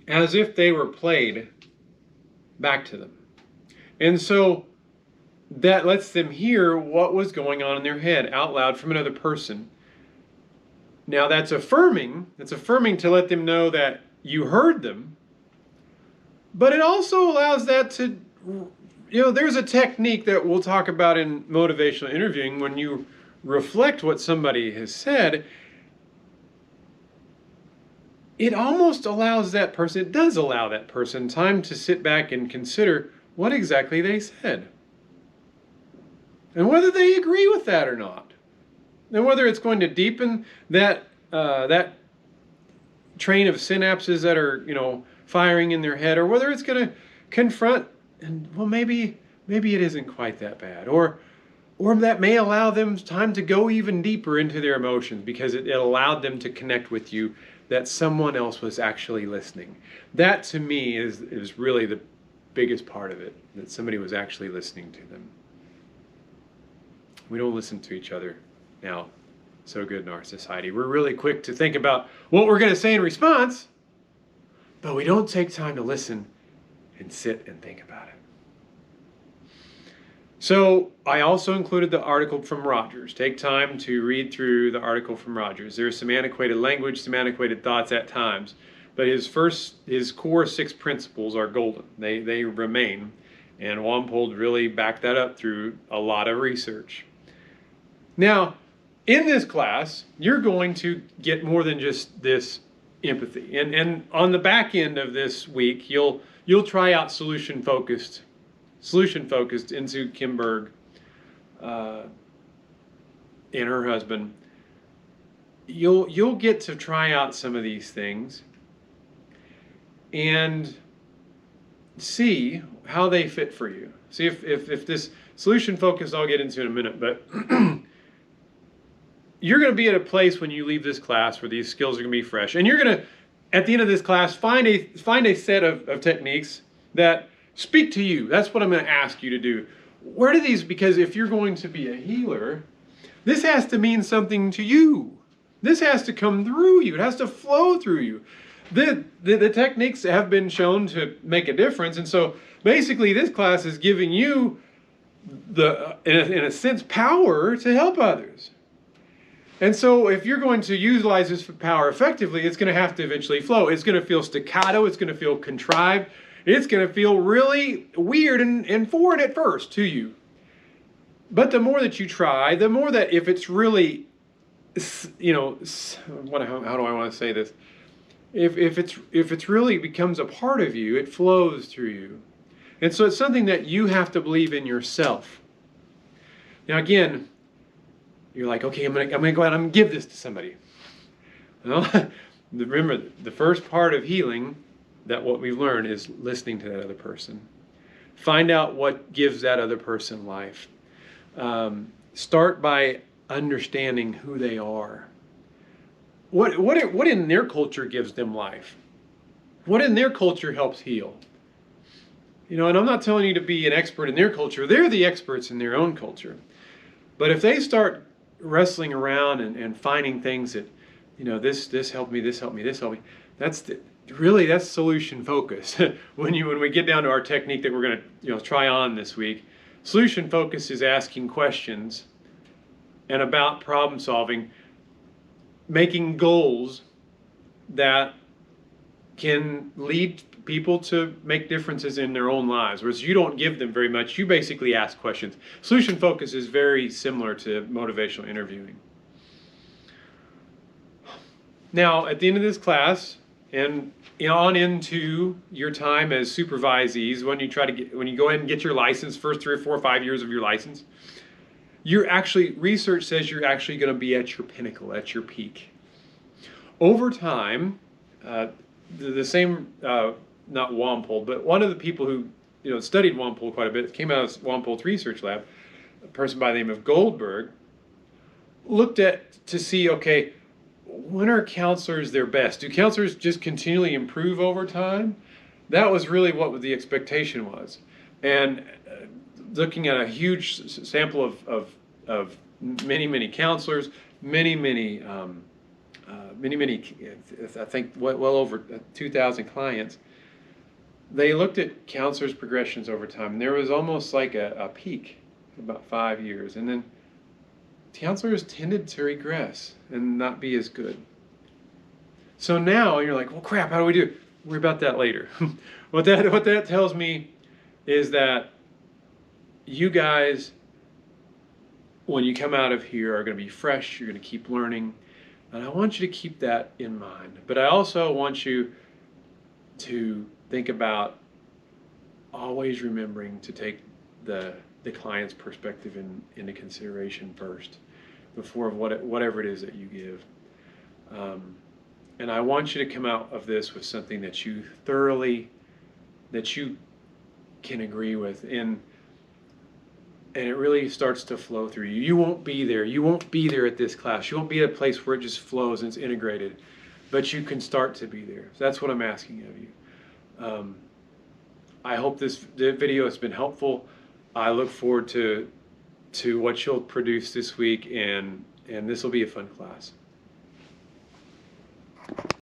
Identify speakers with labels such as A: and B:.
A: as if they were played back to them. And so that lets them hear what was going on in their head out loud from another person. Now that's affirming. It's affirming to let them know that you heard them. But it also allows that to, there's a technique that we'll talk about in motivational interviewing when you reflect what somebody has said. It almost allows that person, it does allow that person time to sit back and consider what exactly they said. And whether they agree with that or not. And whether it's going to deepen that train of synapses that are, firing in their head, or whether it's going to confront and, well, maybe it isn't quite that bad. Or that may allow them time to go even deeper into their emotions because it allowed them to connect with you, that someone else was actually listening. That to me is really the biggest part of it, that somebody was actually listening to them. We don't listen to each other now so good in our society. We're really quick to think about what we're going to say in response, but we don't take time to listen and sit and think about it. So I also included the article from Rogers. Take time to read through the article from Rogers. There's some antiquated language, some antiquated thoughts at times, but his core 6 principles are golden. They remain, and Wampold really backed that up through a lot of research. Now, in this class, you're going to get more than just this empathy. And on the back end of this week, you'll try out solution focused into Kim Berg and her husband. You'll get to try out some of these things and see how they fit for you. See if this solution focus I'll get into in a minute, but you're going to be at a place when you leave this class where these skills are going to be fresh. And you're going to, at the end of this class, find a set of techniques that speak to you. That's what I'm going to ask you to do. Where do these, because if you're going to be a healer, this has to mean something to you. This has to come through you. It has to flow through you. The techniques have been shown to make a difference. And so basically this class is giving you, in a sense, power to help others. And so if you're going to utilize this power effectively, it's going to have to eventually flow. It's going to feel staccato. It's going to feel contrived. It's going to feel really weird and foreign at first to you. But the more that you try, the more that if it's really, how do I want to say this? If it's really becomes a part of you, it flows through you. And so it's something that you have to believe in yourself. Now again, you're like, okay, I'm gonna go out and I'm gonna give this to somebody. Well, remember, the first part of healing, that what we've learned is listening to that other person. Find out what gives that other person life. Start by understanding who they are. What in their culture gives them life? What in their culture helps heal? And I'm not telling you to be an expert in their culture. They're the experts in their own culture. But if they start wrestling around and finding things that, this helped me, this helped me, this helped me, that's solution focus. when we get down to our technique that we're going to try on this week, solution focus is asking questions and about problem solving, making goals that can lead people to make differences in their own lives. Whereas you don't give them very much, you basically ask questions. Solution focus is very similar to motivational interviewing. Now, at the end of this class, and on into your time as supervisees, when you go ahead and get your license, first 3 or 4 or 5 years of your license, research says you're actually going to be at your pinnacle, at your peak. Over time, the same, not Wampold, but one of the people who studied Wampold quite a bit, came out of Wampold's research lab, a person by the name of Goldberg, looked at to see, okay, when are counselors their best? Do counselors just continually improve over time? That was really what the expectation was. And looking at a huge sample of many, many counselors, many I think well over 2,000 clients. They looked at counselors' progressions over time, and there was almost like a peak, about 5 years, and then counselors tended to regress and not be as good. So now you're like, well, crap, how do we do? Worry about that later. What that tells me is that you guys, when you come out of here, are going to be fresh. You're going to keep learning, and I want you to keep that in mind. But I also want you to think about always remembering to take the client's perspective into consideration first, before whatever it is that you give. And I want you to come out of this with something that you can agree with, and it really starts to flow through you. You won't be there. You won't be there at this class. You won't be at a place where it just flows and it's integrated, but you can start to be there. So that's what I'm asking of you. I hope this video has been helpful. I look forward to what you'll produce this week, and this will be a fun class.